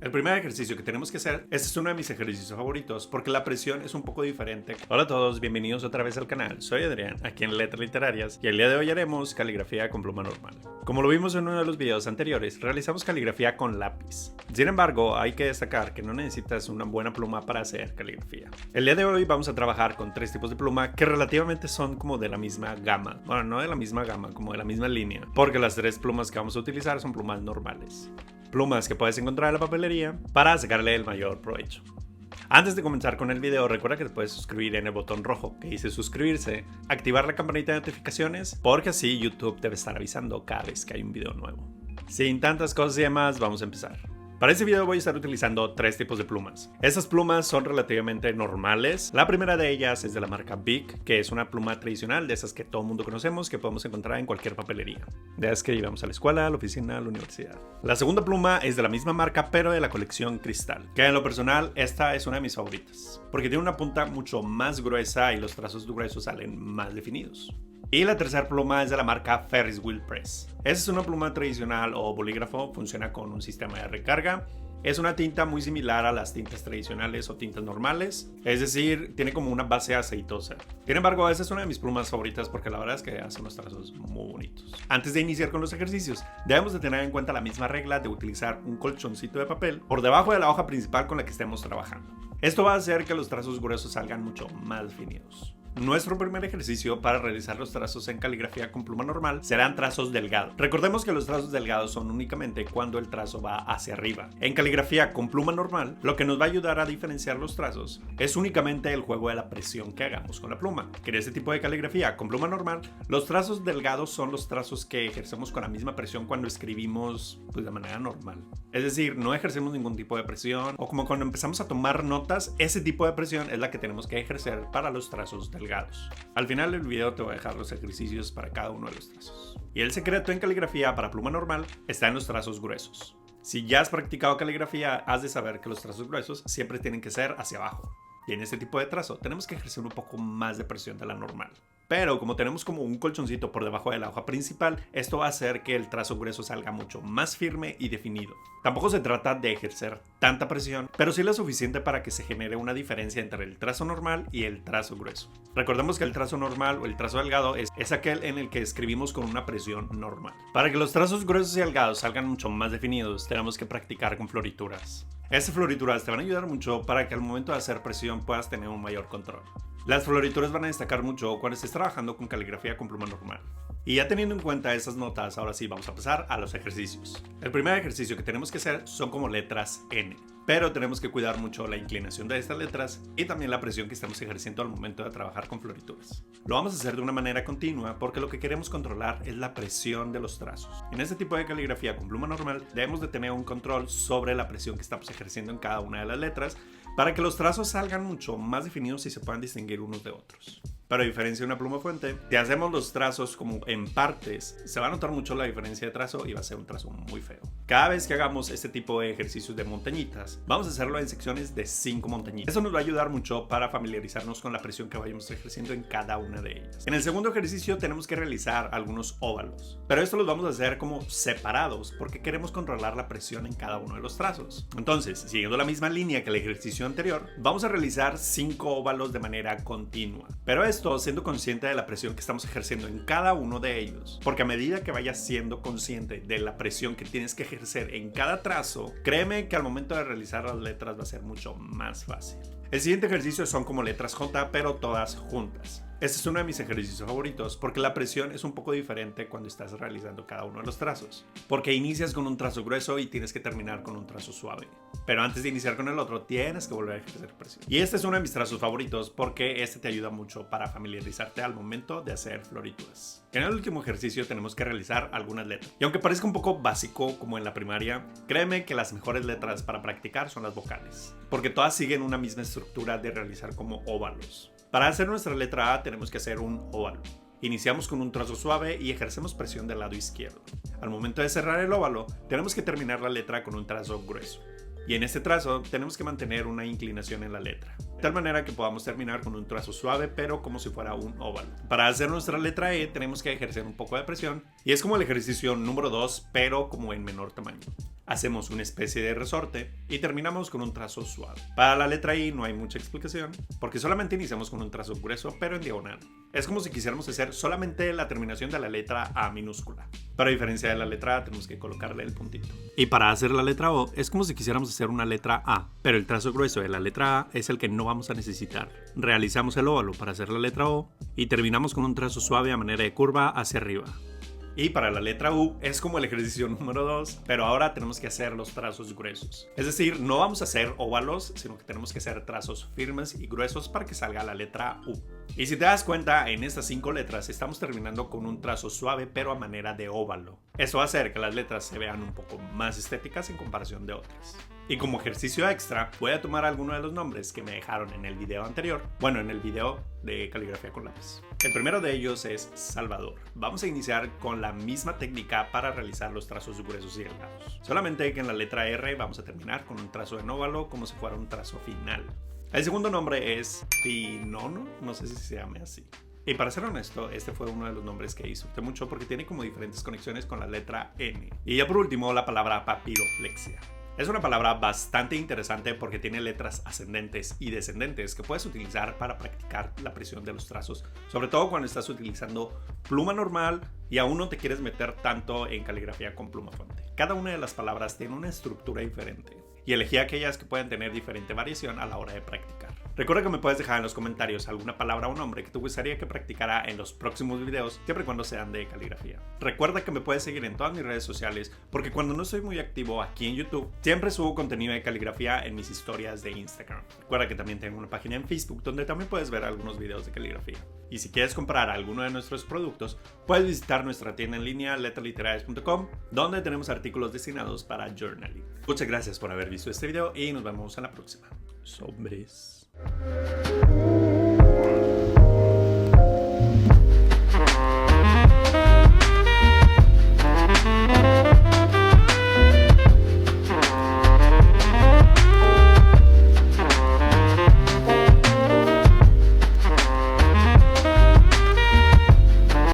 El primer ejercicio que tenemos que hacer, este es uno de mis ejercicios favoritos porque la presión es un poco diferente. Hola a todos, bienvenidos otra vez al canal. Soy Adrián, aquí en Letras Literarias, y el día de hoy haremos caligrafía con pluma normal. Como lo vimos en uno de los videos anteriores, realizamos caligrafía con lápiz. Sin embargo, hay que destacar que no necesitas una buena pluma para hacer caligrafía. El día de hoy vamos a trabajar con tres tipos de pluma que relativamente son como de la misma gama. Bueno, no de la misma gama, como de la misma línea, porque las tres plumas que vamos a utilizar son plumas normales. Plumas que puedes encontrar en la papelería para sacarle el mayor provecho. Antes de comenzar con el video, recuerda que te puedes suscribir en el botón rojo que dice suscribirse, activar la campanita de notificaciones, porque así YouTube debe estar avisando cada vez que hay un video nuevo. Sin tantas cosas y demás, vamos a empezar. Para este video voy a estar utilizando tres tipos de plumas. Estas plumas son relativamente normales. La primera de ellas es de la marca Bic, que es una pluma tradicional de esas que todo el mundo conocemos, que podemos encontrar en cualquier papelería. De esas que llevamos a la escuela, a la oficina, a la universidad. La segunda pluma es de la misma marca, pero de la colección Cristal, que en lo personal esta es una de mis favoritas, porque tiene una punta mucho más gruesa y los trazos gruesos salen más definidos. Y la tercera pluma es de la marca Ferris Wheel Press. Esta es una pluma tradicional o bolígrafo, funciona con un sistema de recarga. Es una tinta muy similar a las tintas tradicionales o tintas normales, es decir, tiene como una base aceitosa. Sin embargo, esta es una de mis plumas favoritas porque la verdad es que hace unos trazos muy bonitos. Antes de iniciar con los ejercicios, debemos de tener en cuenta la misma regla de utilizar un colchoncito de papel por debajo de la hoja principal con la que estemos trabajando. Esto va a hacer que los trazos gruesos salgan mucho más definidos. Nuestro primer ejercicio para realizar los trazos en caligrafía con pluma normal serán trazos delgados. Recordemos que los trazos delgados son únicamente cuando el trazo va hacia arriba. En caligrafía con pluma normal, lo que nos va a ayudar a diferenciar los trazos es únicamente el juego de la presión que hagamos con la pluma. Que en este tipo de caligrafía con pluma normal, los trazos delgados son los trazos que ejercemos con la misma presión cuando escribimos de manera normal. Es decir, no ejercemos ningún tipo de presión, o como cuando empezamos a tomar notas, ese tipo de presión es la que tenemos que ejercer para los trazos delgados. Al final del video te voy a dejar los ejercicios para cada uno de los trazos. Y el secreto en caligrafía para pluma normal está en los trazos gruesos. Si ya has practicado caligrafía, has de saber que los trazos gruesos siempre tienen que ser hacia abajo. Y en este tipo de trazo tenemos que ejercer un poco más de presión de la normal. Pero como tenemos como un colchoncito por debajo de la hoja principal, esto va a hacer que el trazo grueso salga mucho más firme y definido. Tampoco se trata de ejercer tanta presión, pero sí lo suficiente para que se genere una diferencia entre el trazo normal y el trazo grueso. Recordemos que el trazo normal o el trazo delgado es aquel en el que escribimos con una presión normal. Para que los trazos gruesos y delgados salgan mucho más definidos, tenemos que practicar con florituras. Estas florituras te van a ayudar mucho para que al momento de hacer presión puedas tener un mayor control. Las florituras van a destacar mucho cuando estés trabajando con caligrafía con pluma normal. Y ya teniendo en cuenta esas notas, ahora sí vamos a pasar a los ejercicios. El primer ejercicio que tenemos que hacer son como letras N, pero tenemos que cuidar mucho la inclinación de estas letras y también la presión que estamos ejerciendo al momento de trabajar con florituras. Lo vamos a hacer de una manera continua porque lo que queremos controlar es la presión de los trazos. En este tipo de caligrafía con pluma normal debemos de tener un control sobre la presión que estamos ejerciendo en cada una de las letras para que los trazos salgan mucho más definidos y se puedan distinguir unos de otros. Pero a diferencia de una pluma fuente, si hacemos los trazos como en partes, se va a notar mucho la diferencia de trazo y va a ser un trazo muy feo. Cada vez que hagamos este tipo de ejercicios de montañitas, vamos a hacerlo en secciones de 5 montañitas. Eso nos va a ayudar mucho para familiarizarnos con la presión que vayamos ejerciendo en cada una de ellas. En el segundo ejercicio tenemos que realizar algunos óvalos, pero esto los vamos a hacer como separados porque queremos controlar la presión en cada uno de los trazos. Entonces, siguiendo la misma línea que el ejercicio anterior, vamos a realizar 5 óvalos de manera continua. Pero esto siendo consciente de la presión que estamos ejerciendo en cada uno de ellos, porque a medida que vayas siendo consciente de la presión que tienes que ejercer en cada trazo, créeme que al momento de realizar las letras va a ser mucho más fácil. El siguiente ejercicio son como letras J, pero todas juntas. Este es uno de mis ejercicios favoritos porque la presión es un poco diferente cuando estás realizando cada uno de los trazos. Porque inicias con un trazo grueso y tienes que terminar con un trazo suave. Pero antes de iniciar con el otro, tienes que volver a ejercer presión. Y este es uno de mis trazos favoritos porque este te ayuda mucho para familiarizarte al momento de hacer florituras. En el último ejercicio tenemos que realizar algunas letras. Y aunque parezca un poco básico como en la primaria, créeme que las mejores letras para practicar son las vocales. Porque todas siguen una misma estructura de realizar como óvalos. Para hacer nuestra letra A tenemos que hacer un óvalo. Iniciamos con un trazo suave y ejercemos presión del lado izquierdo. Al momento de cerrar el óvalo, tenemos que terminar la letra con un trazo grueso. Y en este trazo tenemos que mantener una inclinación en la letra. de tal manera que podamos terminar con un trazo suave pero como si fuera un óvalo. Para hacer nuestra letra E tenemos que ejercer un poco de presión y es como el ejercicio número 2 pero como en menor tamaño. Hacemos una especie de resorte y terminamos con un trazo suave. Para la letra I no hay mucha explicación porque solamente iniciamos con un trazo grueso pero en diagonal. Es como si quisiéramos hacer solamente la terminación de la letra A minúscula. Pero a diferencia de la letra A tenemos que colocarle el puntito. Y para hacer la letra O es como si quisiéramos hacer una letra A, pero el trazo grueso de la letra A es el que no vamos a necesitar. Realizamos el óvalo para hacer la letra O y terminamos con un trazo suave a manera de curva hacia arriba. Y para la letra U es como el ejercicio número 2, pero ahora tenemos que hacer los trazos gruesos. Es decir, no vamos a hacer óvalos, sino que tenemos que hacer trazos firmes y gruesos para que salga la letra U. Y si te das cuenta, en estas 5 letras estamos terminando con un trazo suave, pero a manera de óvalo. Eso va a hacer que las letras se vean un poco más estéticas en comparación de otras. Y como ejercicio extra, voy a tomar algunos de los nombres que me dejaron en el video anterior. Bueno, en el video de caligrafía con lápiz. El primero de ellos es Salvador. Vamos a iniciar con la misma técnica para realizar los trazos gruesos y delgados. Solamente que en la letra R vamos a terminar con un trazo en óvalo como si fuera un trazo final. El segundo nombre es Pinono, no sé si se llame así. Y para ser honesto, este fue uno de los nombres que disfruté mucho porque tiene como diferentes conexiones con la letra N. Y ya por último, la palabra papiroflexia. Es una palabra bastante interesante porque tiene letras ascendentes y descendentes que puedes utilizar para practicar la presión de los trazos, sobre todo cuando estás utilizando pluma normal y aún no te quieres meter tanto en caligrafía con pluma fuente. Cada una de las palabras tiene una estructura diferente y elegí aquellas que pueden tener diferente variación a la hora de practicar. Recuerda que me puedes dejar en los comentarios alguna palabra o nombre que te gustaría que practicara en los próximos videos, siempre y cuando sean de caligrafía. Recuerda que me puedes seguir en todas mis redes sociales, porque cuando no soy muy activo aquí en YouTube, siempre subo contenido de caligrafía en mis historias de Instagram. Recuerda que también tengo una página en Facebook donde también puedes ver algunos videos de caligrafía. Y si quieres comprar alguno de nuestros productos, puedes visitar nuestra tienda en línea letraliterarias.com, donde tenemos artículos destinados para journaling. Muchas gracias por haber visto este video y nos vemos en la próxima. Sombres.